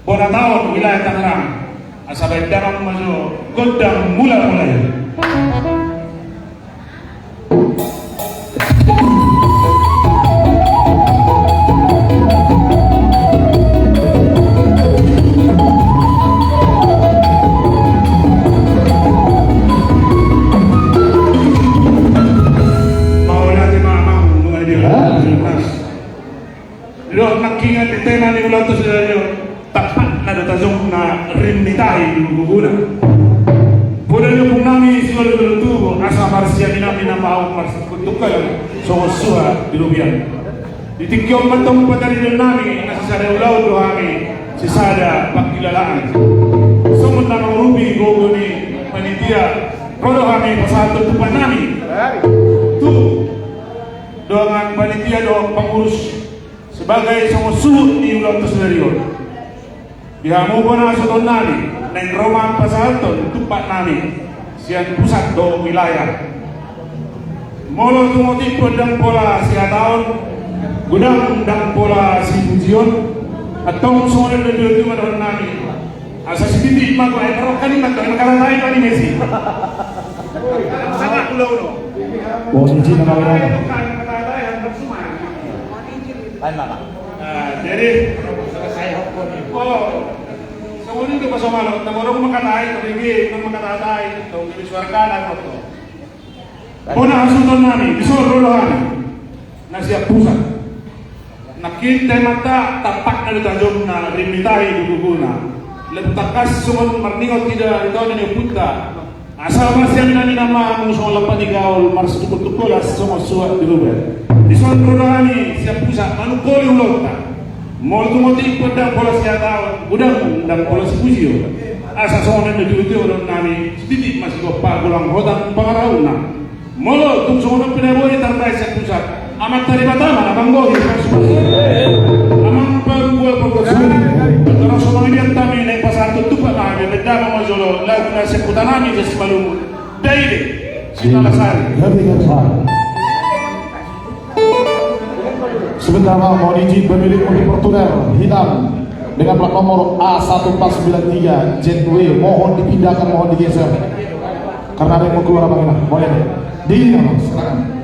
Bona tahun wilayah Tangerang asabay damang maso godang mula-mulay. Lo nakingan di tema ni ulo to sila yo tapat na datazong na rimnitahi di guguna. Pura yo kung nami siguro lo tubo asa marsiya ni namin na maawang marsiya kutukal so suha di lubian. Ditikyo matong patarin namin nasa sa ulaw do kami si sada pagkilalaan. Sumot na mga rubi gogo ni panitia rodo kami pasato tupan namin. Tu doang panitia doang pangurus sebagai sumusuhut di ulang tersendiri. Dihamu bona sa doon namin na Roma pasalton tupat namin siyan pusat do wilayah. Molo tumoti podang pola siya taon gudang dang pola si Fujion at tong sumunod na doon tumadon namin asa si Titi mago ay pero kanimat doon nakalatay pa ni Messi sangat ulaw no Bonji na mga Ay mama. Jadi sa ulit ko pa sumalot na morong makatay karigi ng makatatay itong biswarkanan ko to puna hasuton namin isoro lohan na siya pusat nakintay mata tapak na lutajong na rimitahi duguguna lagtakas sumun marningot tidak ito na niyo punta asal masyan na ni nama musong lapan ikaw marsukot-tukulas sumusuat di luber isoro lohan siya pusat manukoli ulota Mol tumoti pada pola siata udang dan pola sipusio asa sonen de juti orang nami sedikit masih go pagulang hotan pangarauna molo tum sonen pinaboi tarbai sa pusat amat tari batama na banggo amang pagbual pagkosu terus somang dia tami na pasatu tupa na beda mo jolo lagu na sekutanami jes palu daide sinalasari sebentar mau izin pemilik mobil Fortuner hitam dengan plat nomor A1493 Jetway mohon dipindahkan, mohon digeser karena ada yang mau keluar apa gimana? Boleh deh. Silakan.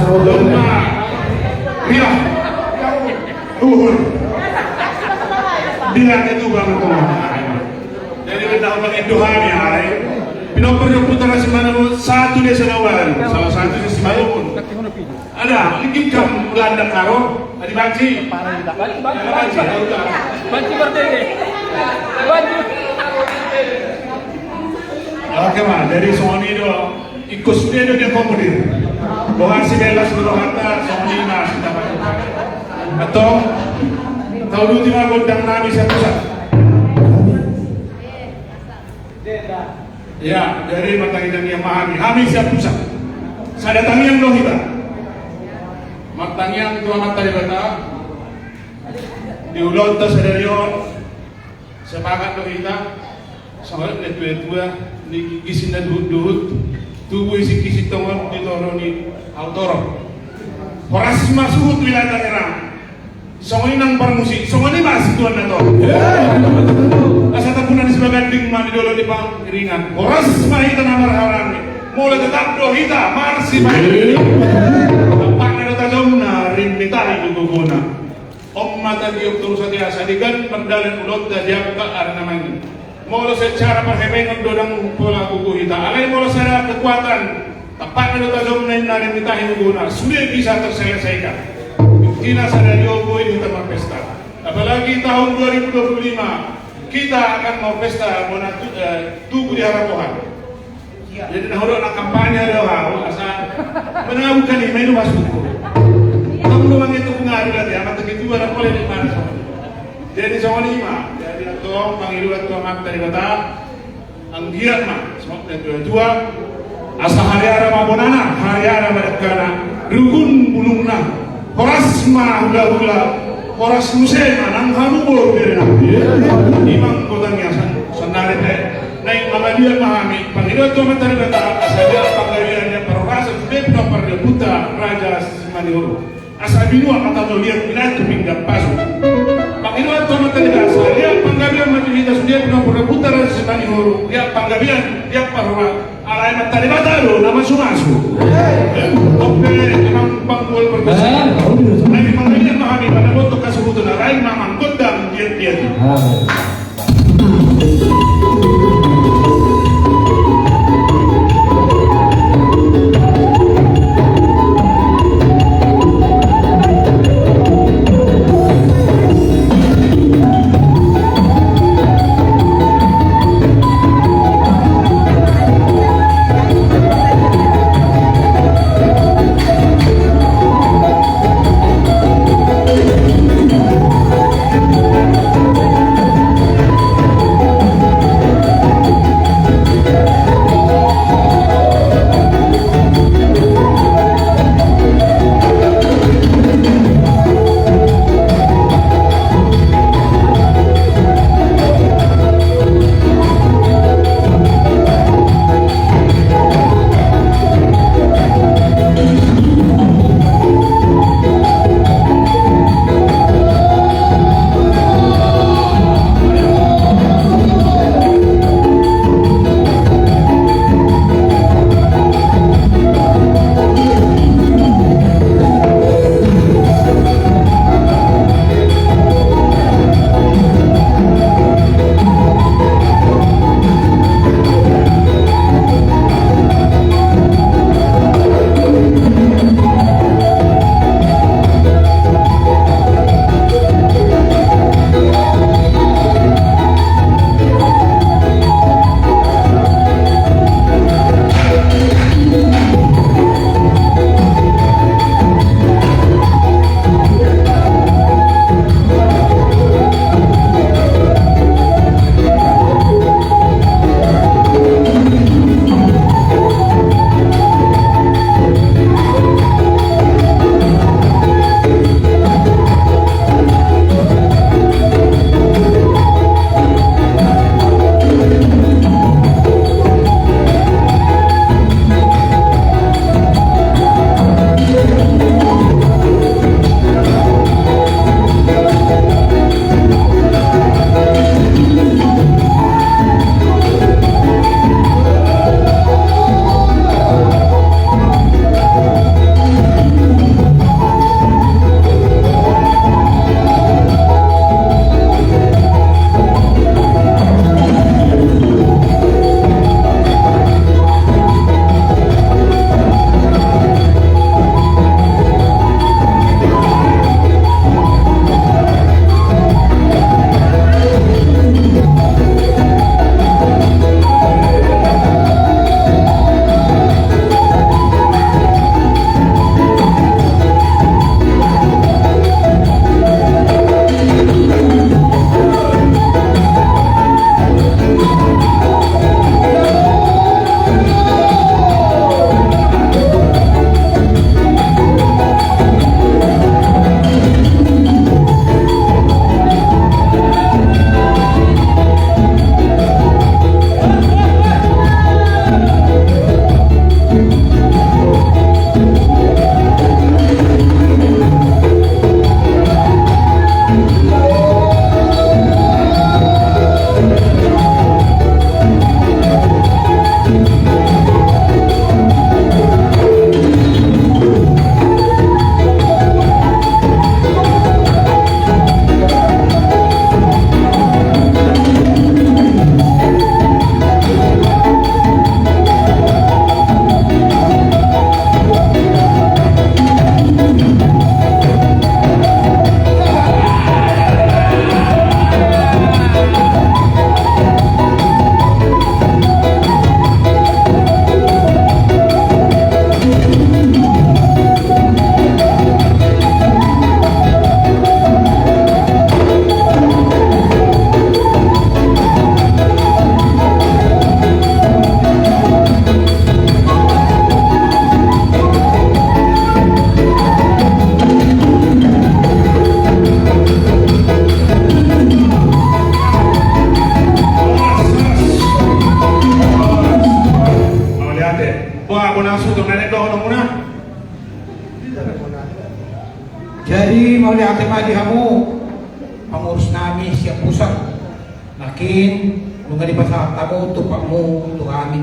Dogma Ria Luhur bilang itu banget tuh. Jadi kita pakai doanya ay. Pinoperyo putara si Manu satu desa Nawalan, salah satu si Malupun. Ada, ini kam Belanda karo, adi banci. Banci berdiri. Banci. Oke mah, dari Sony do ikut dia dia komodir. Bahwa si Bella sudah kata Sony nas dapat. Atau tahun dulu tinggal gondang nami saya pusat. Ya, dari matang yang memahami, kami siap pusat. Saya datangi yang dohita. Matang yang tua mata di bata. Diulot tas sadario. Sepakat dohita. Sangat tua ni gisin na duhut. Tubuh isi kisi tongon di toroni autoro. Horas masuk wilayah terang. Songoy nang parmusik, songoy ni masih tuan na to. Asa tapunan sebagai dingman di dolo di pang ringan. Horas mahita na marharan. Mulai tetap dohita marsi mahita. Pak na tajom na rimitahi duguguna. Om mata diop turun satiasa digan perdalan ulot da diap ka ar namanya. Mulai secara perhebengan dodang pola guguhita. Alai mulai secara kekuatan. Tepat na tajom na rimitahi duguguna. Sudah bisa terselesaikan. Kita sadar Yogo ini tempat pesta. Apalagi tahun 2025 kita akan mau pesta mau tubuh di harapan. Jadi nah nak kampanye doa asa menabukan ini itu masukku. Kamu doang itu pengaruh lagi amat begitu ada boleh di mana. Jadi sama lima. Jadi atau panggil tua mak dari kata anggiat mah semuanya dua asa hari ada mabonana hari ada mereka rukun bulungna. Horas mah hula-hula, horas musim nang kamu bor berena. Imam kotanya senare teh. Naik dia memahami. Panggil tu menteri kata asal panggaliannya perwasa sudah nomor buta Raja Simanioro. Asal binua kata tu lihat bilat pinggap pasu. Panggil tu menteri kata dia panggalian majlis sudah nomor buta Raja Simanioro. Dia panggalian dia perwa. Alai menteri kata lo nama sumasu. Oke, memang panggul berkesan. Nabi Muhammad memahami pada bentuk kesebutan lain memang kodam dia. Buat aku nafsu tuh nenek doang muna. Jadi mau lihat tema kamu pengurus nami siap pusat. Nakin nunggu di pasar tamu untuk pakmu untuk kami.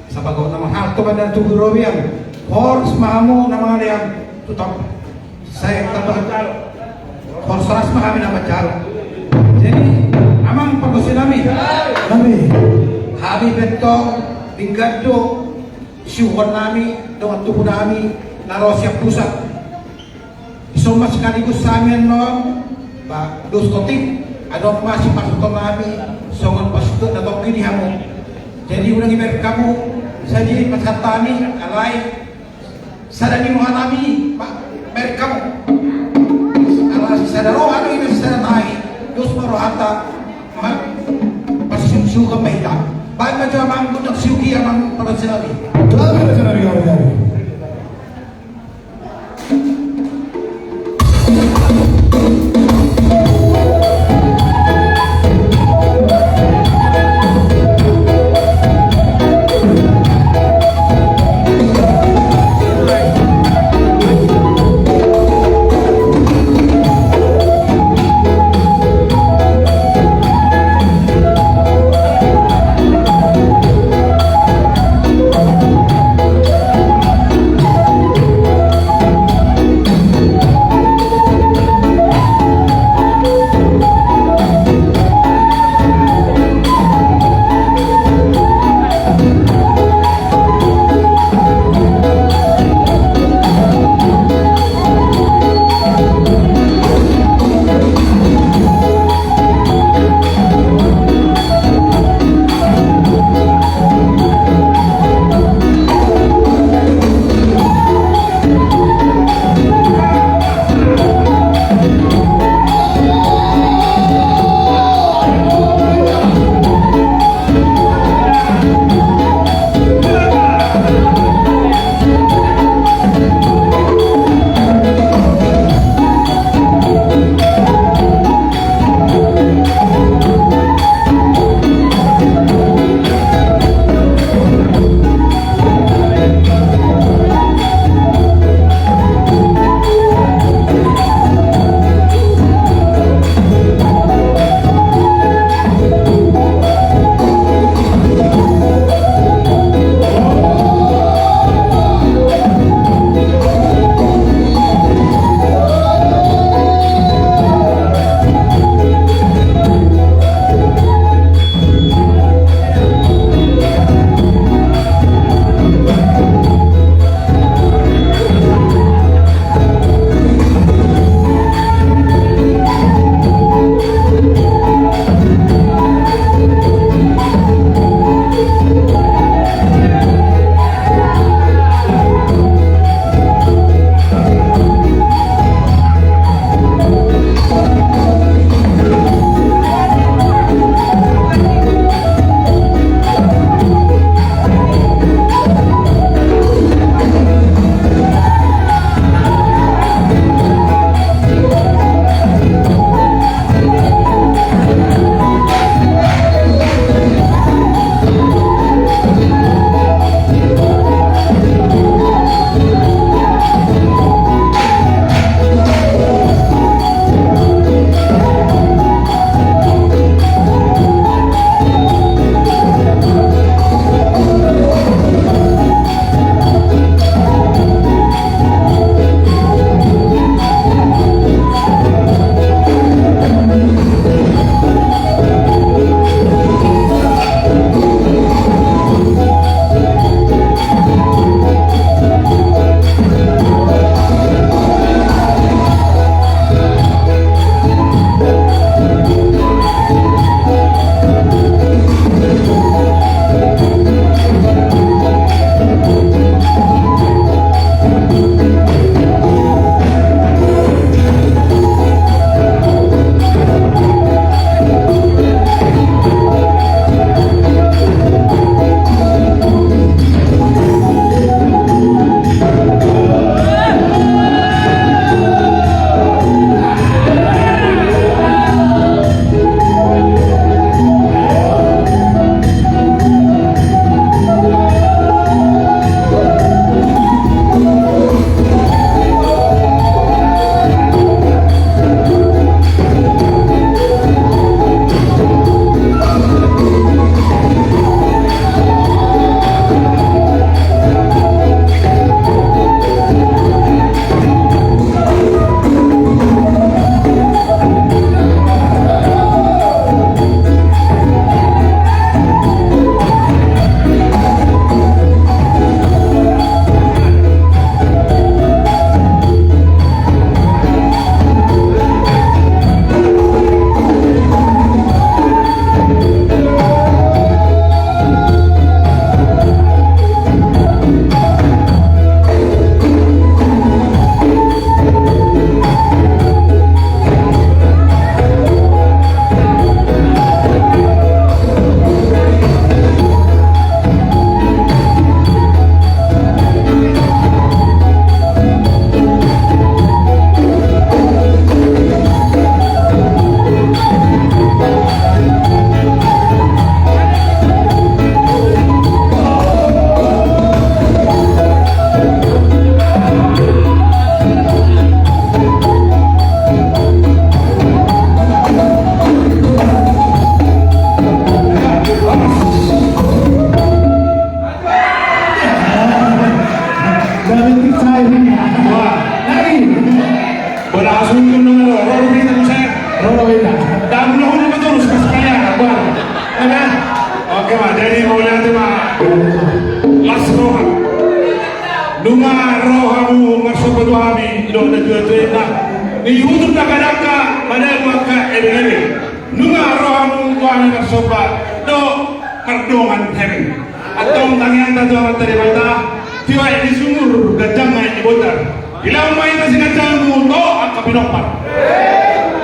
Sabagot nama hal tu pada tu Robian. Horse mahamu nama yang tutap. Saya tambah horse ras mahami nama calo. Jadi amang pengurus nami. Nami. Habi betong bingkado syuhon nami dengan tubuh nami naro siap pusat. Isoma sekaligus sa amin noon ba dostotik adong masih pasukan nami songon pasukan na tong kini hamo. Jadi unang iber kamu saji pasatani alay sadani mo hanami ber kamu alas sadaro ano iber sadatay dos marohata pasisuka mahita. Baik macam amang budak siuki amang para sinabi. Kami kami. Nunga rohamu marsopo kami do na tuwa ni hutun nakadaka madagwaka ebele. Nunga rohamu kami marsopa do kardongan heaven. Atong tangian tato tadi bata tiwa ini sumur gajang ngai ibotar. Ilang main kasi gajang muto ang kapinopan.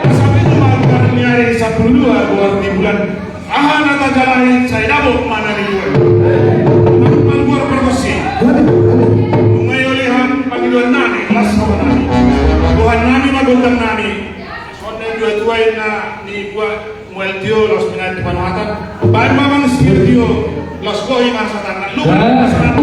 Sabi itu malukan niari sa pulua buat di bulan aha nata jalanin sa inabot mana ribuan. Malbuar permasi. Mungayolihan Panginoon nami kelas sama nami. Tuhan nami magundang nami. Sonde dua-duain na ni buat mueltio los pinat panuhatan. Bahan mamang sirtio los kohi masatan. Lupa masatan.